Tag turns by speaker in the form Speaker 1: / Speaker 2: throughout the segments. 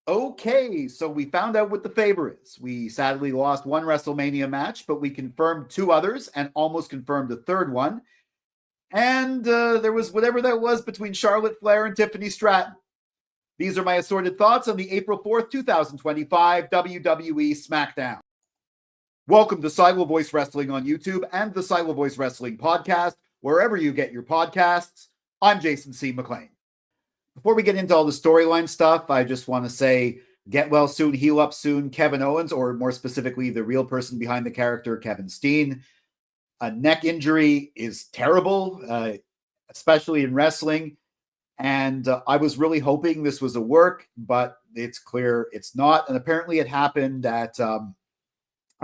Speaker 1: Okay, so we found out what the favor is. We sadly lost one WrestleMania match, but we confirmed two others and almost confirmed a third one. And there was whatever that was between Charlotte Flair and Tiffany Stratton. These are my assorted thoughts on the April 4th, 2025 WWE Smackdown. Welcome to Silo Voice Wrestling on YouTube and the Silo Voice Wrestling podcast, wherever you get your podcasts. I'm Jason C. McLean. Before we get into all the storyline stuff, I just want to say, get well soon, heal up soon, Kevin Owens, or more specifically, the real person behind the character, Kevin Steen. A neck injury is terrible, especially in wrestling. And I was really hoping this was a work, but it's clear it's not. And apparently it happened at a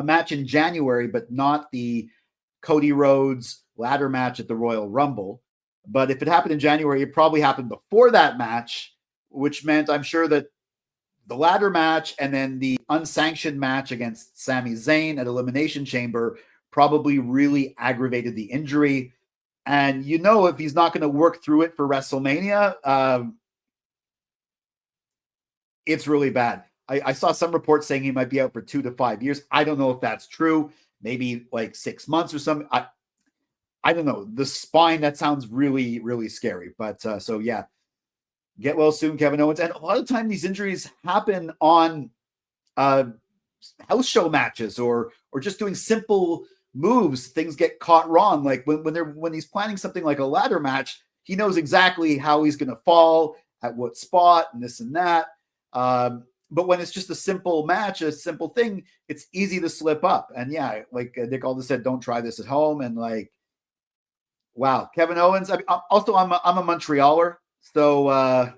Speaker 1: match in January, but not the Cody Rhodes ladder match at the Royal Rumble. But if it happened in January, it probably happened before that match, which meant I'm sure that the ladder match and then the unsanctioned match against Sami Zayn at Elimination Chamber probably really aggravated the injury. And you know, if he's not going to work through it for WrestleMania, it's really bad. I saw some reports saying he might be out for 2 to 5 years. I don't know if that's true. Maybe like 6 months or something. I don't know. The spine, that sounds really, really scary. But so, yeah, get well soon, Kevin Owens. And a lot of time these injuries happen on house show matches or just doing simple moves. Things get caught wrong. Like when he's planning something like a ladder match, he knows exactly how he's going to fall, at what spot, and this and that. But when it's just a simple match, a simple thing, it's easy to slip up. And yeah, like Nick Aldis said, don't try this at home. And like, wow, Kevin Owens. I'm a Montrealer, so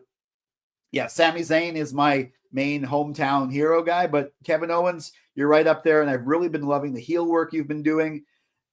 Speaker 1: yeah, Sami Zayn is my main hometown hero guy, but Kevin Owens, you're right up there, and I've really been loving the heel work you've been doing.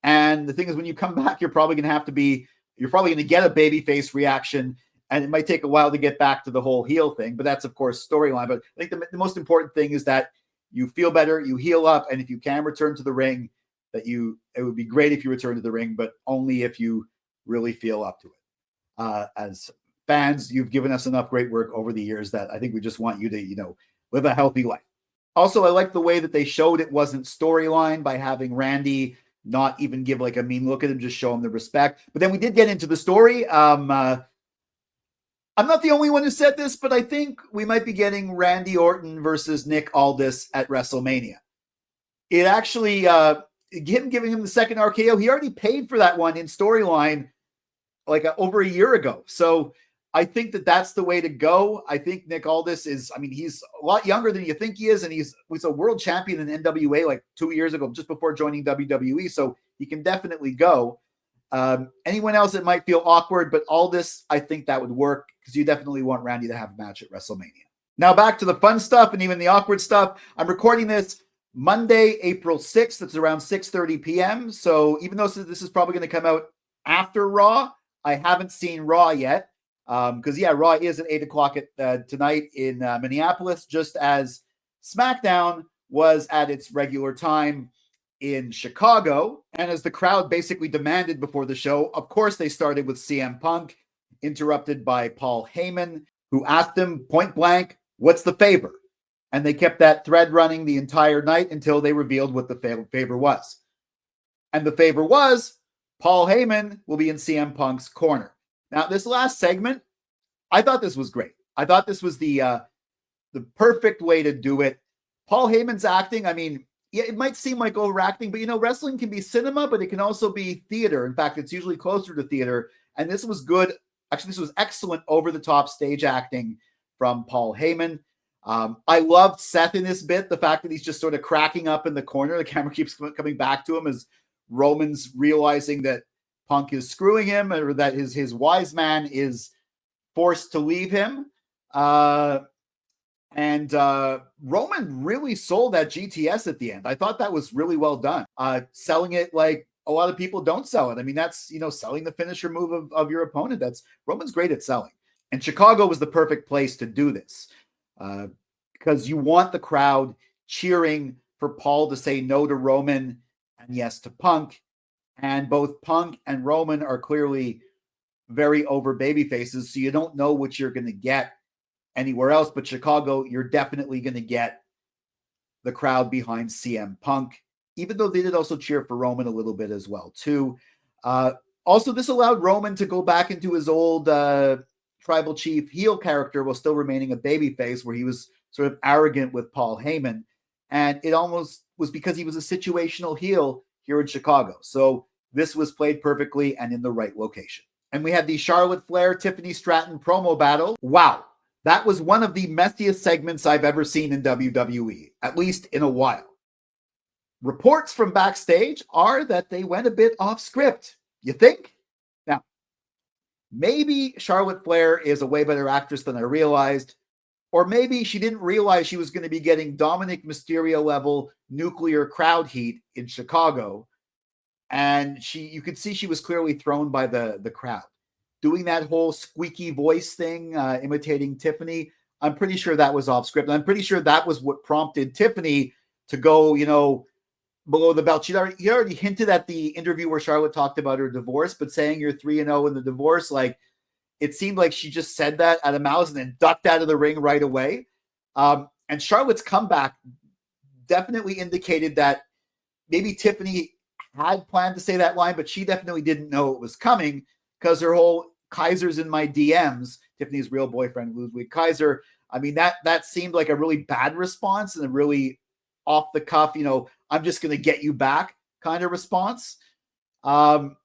Speaker 1: And the thing is, when you come back, you're probably going to get a babyface reaction, and it might take a while to get back to the whole heel thing. But that's of course storyline. But I think the most important thing is that you feel better, you heal up, and if you can return to the ring, it would be great if you return to the ring, but only if you really feel up to it. As fans, you've given us enough great work over the years that I think we just want you to, live a healthy life. Also, I like the way that they showed it wasn't storyline by having Randy not even give like a mean look at him, just show him the respect. But then we did get into the story. I'm not the only one who said this, but I think we might be getting Randy Orton versus Nick Aldis at WrestleMania. It actually, him giving him the second RKO, he already paid for that one in storyline like over a year ago. So I think that that's the way to go. I think Nick Aldis he's a lot younger than you think he is. And he was a world champion in NWA like 2 years ago, just before joining WWE. So he can definitely go. Anyone else that might feel awkward, but Aldis, I think that would work because you definitely want Randy to have a match at WrestleMania. Now back to the fun stuff and even the awkward stuff. I'm recording this Monday, April 6th. It's around 6:30 p.m. So even though this is probably going to come out after Raw, I haven't seen Raw yet. Because Raw is at 8 o'clock tonight in Minneapolis, just as SmackDown was at its regular time in Chicago. And as the crowd basically demanded before the show, of course, they started with CM Punk, interrupted by Paul Heyman, who asked him point blank, what's the favor? And they kept that thread running the entire night until they revealed what the favor was. And the favor was Paul Heyman will be in CM Punk's corner. Now, this last segment, I thought this was great. I thought this was the perfect way to do it. Paul Heyman's acting, it might seem like overacting, but wrestling can be cinema, but it can also be theater. In fact, it's usually closer to theater. And this was good. Actually, this was excellent over-the-top stage acting from Paul Heyman. I loved Seth in this bit, the fact that he's just sort of cracking up in the corner. The camera keeps coming back to him as Roman's realizing that Punk is screwing him, or that his wise man is forced to leave him. And Roman really sold that GTS at the end. I thought that was really well done. Selling it like a lot of people don't sell it. That's, selling the finisher move of your opponent. Roman's great at selling. And Chicago was the perfect place to do this because you want the crowd cheering for Paul to say no to Roman and yes to Punk. And both Punk and Roman are clearly very over baby faces, so you don't know what you're going to get anywhere else, but Chicago, you're definitely going to get the crowd behind CM Punk, even though they did also cheer for Roman a little bit as well, too. Also, this allowed Roman to go back into his old tribal chief heel character while still remaining a babyface, where he was sort of arrogant with Paul Heyman. And it almost was because he was a situational heel here in Chicago. So this was played perfectly and in the right location. And we had the Charlotte Flair, Tiffany Stratton promo battle. Wow. That was one of the messiest segments I've ever seen in WWE, at least in a while. Reports from backstage are that they went a bit off script. You think? Now, maybe Charlotte Flair is a way better actress than I realized, or maybe she didn't realize she was going to be getting Dominic Mysterio level nuclear crowd heat in Chicago, and you could see she was clearly thrown by the crowd. Doing that whole squeaky voice thing, imitating Tiffany, I'm pretty sure that was off script. And I'm pretty sure that was what prompted Tiffany to go, below the belt. He already hinted at the interview where Charlotte talked about her divorce, but saying you're 3-0 in the divorce, like, it seemed like she just said that out of mouth and then ducked out of the ring right away. And Charlotte's comeback definitely indicated that maybe Tiffany had planned to say that line, but she definitely didn't know it was coming, because her whole Kaiser's in my DMs, Tiffany's real boyfriend, Ludwig Kaiser. I mean, that seemed like a really bad response and a really off the cuff, I'm just going to get you back kind of response. Now,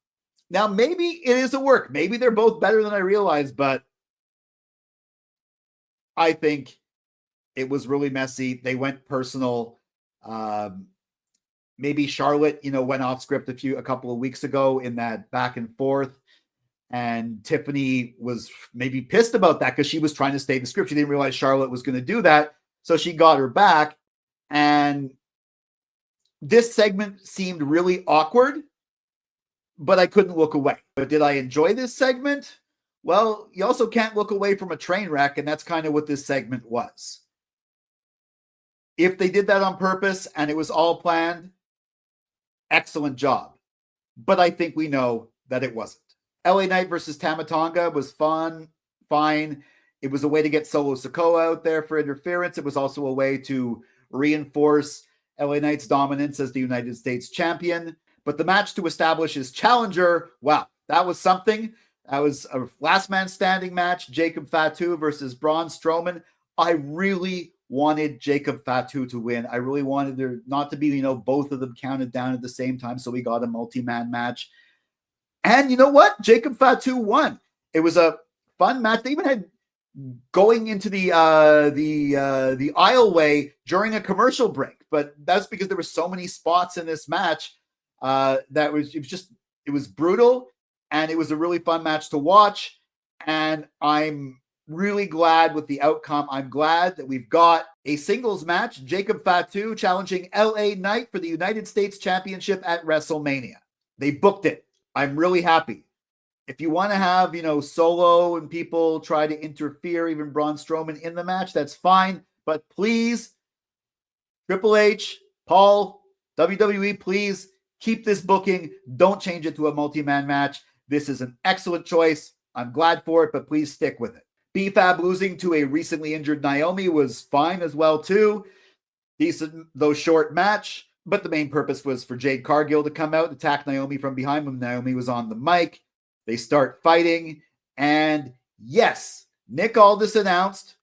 Speaker 1: maybe it is a work. Maybe they're both better than I realized, but I think it was really messy. They went personal. Maybe Charlotte, went off script a couple of weeks ago in that back and forth. And Tiffany was maybe pissed about that because she was trying to stay the script. She didn't realize Charlotte was going to do that. So she got her back. And this segment seemed really awkward, but I couldn't look away. But did I enjoy this segment? Well, you also can't look away from a train wreck, and that's kind of what this segment was. If they did that on purpose and it was all planned, excellent job. But I think we know that it wasn't. LA Knight versus Tama Tonga was fun, fine. It was a way to get Solo Sikoa out there for interference. It was also a way to reinforce LA Knight's dominance as the United States champion. But the match to establish his challenger, wow, that was something. That was a last man standing match, Jacob Fatu versus Braun Strowman. I really wanted Jacob Fatu to win. I really wanted there not to be, both of them counted down at the same time, so we got a multi-man match. And you know what? Jacob Fatu won. It was a fun match. They even had going into the aisleway during a commercial break, but that's because there were so many spots in this match it was brutal, and it was a really fun match to watch. And I'm really glad with the outcome. I'm glad that we've got a singles match, Jacob Fatu challenging LA Knight for the United States Championship at WrestleMania. They booked it. I'm really happy. If you want to have, Solo and people try to interfere, even Braun Strowman in the match, that's fine. But please, Triple H, Paul, WWE, please keep this booking. Don't change it to a multi-man match. This is an excellent choice. I'm glad for it, but please stick with it. B-Fab losing to a recently injured Naomi was fine as well, too. Decent, though short match. But the main purpose was for Jade Cargill to come out and attack Naomi from behind when Naomi was on the mic. They start fighting. And yes, Nick Aldis announced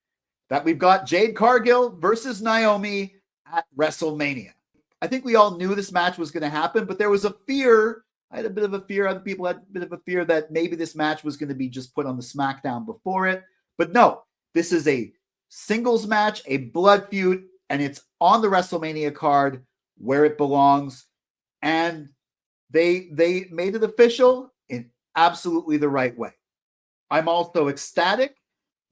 Speaker 1: that we've got Jade Cargill versus Naomi at WrestleMania. I think we all knew this match was going to happen, but there was a fear. I had a bit of a fear. Other people had a bit of a fear that maybe this match was going to be just put on the SmackDown before it. But no, this is a singles match, a blood feud, and it's on the WrestleMania card where it belongs. And they made it official in absolutely the right way. I'm also ecstatic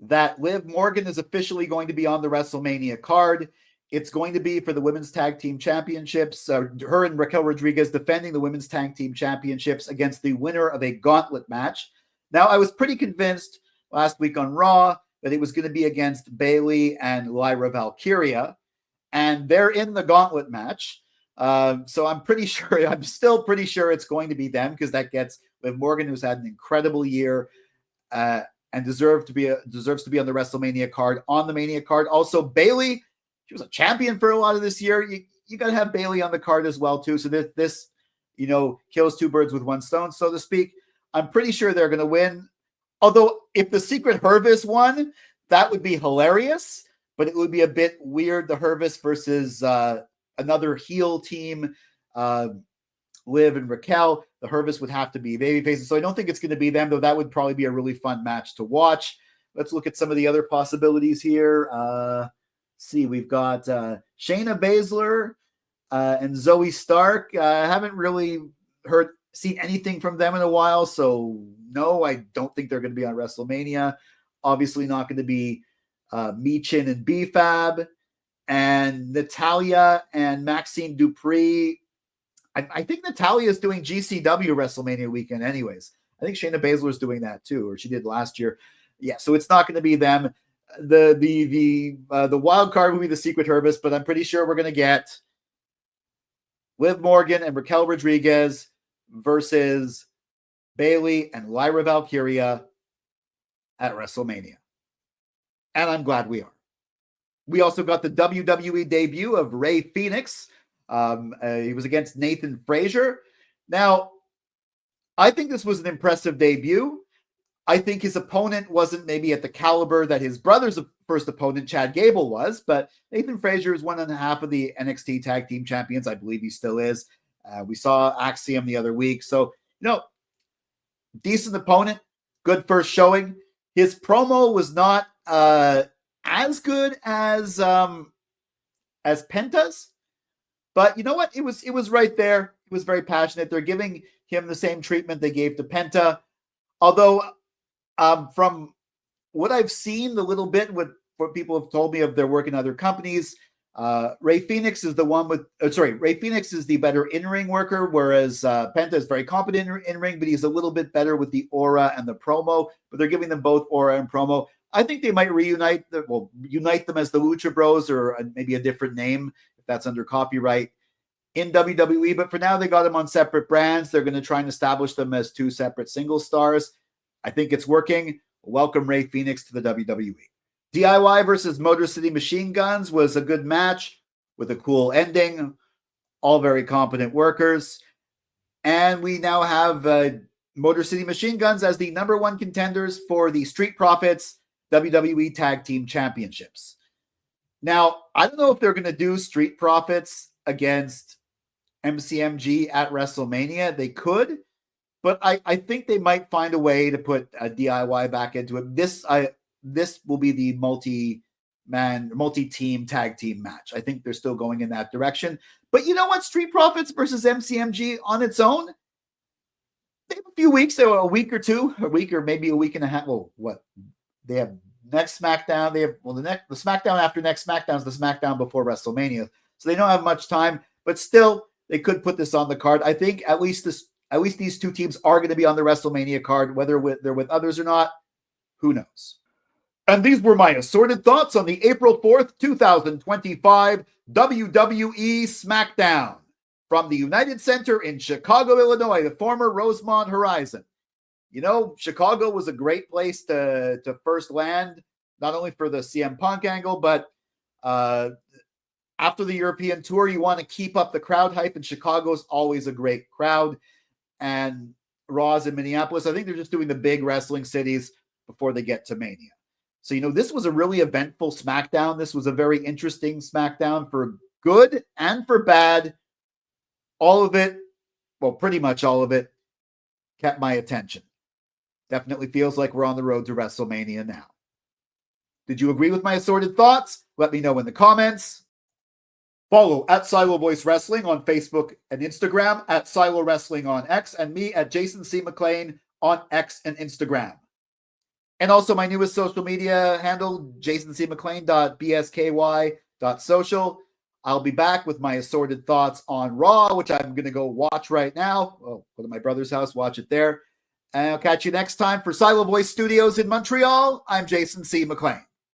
Speaker 1: that Liv Morgan is officially going to be on the WrestleMania card. It's going to be for the Women's Tag Team Championships. Her and Raquel Rodriguez defending the Women's Tag Team Championships against the winner of a gauntlet match. Now, I was pretty convinced last week on Raw that it was going to be against Bayley and Lyra Valkyria, and they're in the gauntlet match. So I'm still pretty sure it's going to be them, because that gets Liv Morgan, who's had an incredible year. and deserves to be on the WrestleMania card, on the Mania card. Also, Bayley, she was a champion for a lot of this year. You got to have Bayley on the card as well, too. So this kills two birds with one stone, so to speak. I'm pretty sure they're going to win. Although, if the Secret Hervis won, that would be hilarious, but it would be a bit weird. The Hervis versus another heel team, Liv and Raquel. The Hervis would have to be babyfaces, so I don't think it's going to be them, though that would probably be a really fun match to watch. Let's look at some of the other possibilities here. See, we've got Shayna Baszler and Zoe Stark. I haven't really seen anything from them in a while, so no, I don't think they're going to be on WrestleMania. Obviously not going to be Michin and B-Fab, and Natalya and Maxine Dupree. I think Natalya is doing GCW WrestleMania weekend anyways. I think Shayna Baszler is doing that too, or she did last year. Yeah, so it's not going to be them. The wild card will be the Secret Hervis, but I'm pretty sure we're going to get Liv Morgan and Raquel Rodriguez versus Bayley and Lyra Valkyria at WrestleMania. And I'm glad we are. We also got the WWE debut of Rey Fenix. He was against Nathan Frazier. Now, I think this was an impressive debut. I think his opponent wasn't maybe at the caliber that his brother's first opponent, Chad Gable, was, but Nathan Frazier is 1.5 of the NXT Tag Team Champions. I believe he still is. We saw Axiom the other week. So, decent opponent, good first showing. His promo was not as good as Penta's, but you know what? It was right there. It was very passionate. They're giving him the same treatment they gave to Penta. Although, from what I've seen, the little bit what people have told me of their work in other companies, Rey Fenix is Rey Fenix is the better in-ring worker, whereas Penta is very competent in-ring, but he's a little bit better with the aura and the promo. But they're giving them both aura and promo. I think they might unite them as the Lucha Bros, or maybe a different name if that's under copyright in WWE. But for now, they got them on separate brands. They're going to try and establish them as two separate single stars. I think it's working. Welcome Rey Fenix to the WWE. DIY versus Motor City Machine Guns was a good match with a cool ending. All very competent workers. And we now have Motor City Machine Guns as the number one contenders for the Street Profits WWE Tag Team Championships. Now, I don't know if they're going to do Street Profits against MCMG at WrestleMania. They could, but I think they might find a way to put a DIY back into it. This will be the multi-team tag team match. I think they're still going in that direction. But you know what? Street Profits versus MCMG on its own, they have a few weeks, so a week or two, a week or maybe a week and a half. Well, what? They have next SmackDown. They have the SmackDown after next SmackDown is the SmackDown before WrestleMania. So they don't have much time, but still they could put this on the card. I think at least these two teams are going to be on the WrestleMania card, whether they're with others or not. Who knows? And these were my assorted thoughts on the April 4th, 2025 WWE Smackdown from the United Center in Chicago, Illinois, the former Rosemont Horizon. Chicago was a great place to first land, not only for the CM Punk angle, but after the European tour, you want to keep up the crowd hype, and Chicago's always a great crowd. And Raw's in Minneapolis. I think they're just doing the big wrestling cities before they get to Mania. So, this was a really eventful SmackDown. This was a very interesting SmackDown for good and for bad. All of it, well, pretty much all of it, kept my attention. Definitely feels like we're on the road to WrestleMania now. Did you agree with my assorted thoughts? Let me know in the comments. Follow at Silo Voice Wrestling on Facebook and Instagram, at Silo Wrestling on X, and me at Jason C. McLean on X and Instagram. And also my newest social media handle, jasoncmclean.bsky.social. I'll be back with my assorted thoughts on Raw, which I'm going to go watch right now. Go to my brother's house, watch it there. And I'll catch you next time for Silo Voice Studios in Montreal. I'm Jason C. McLean.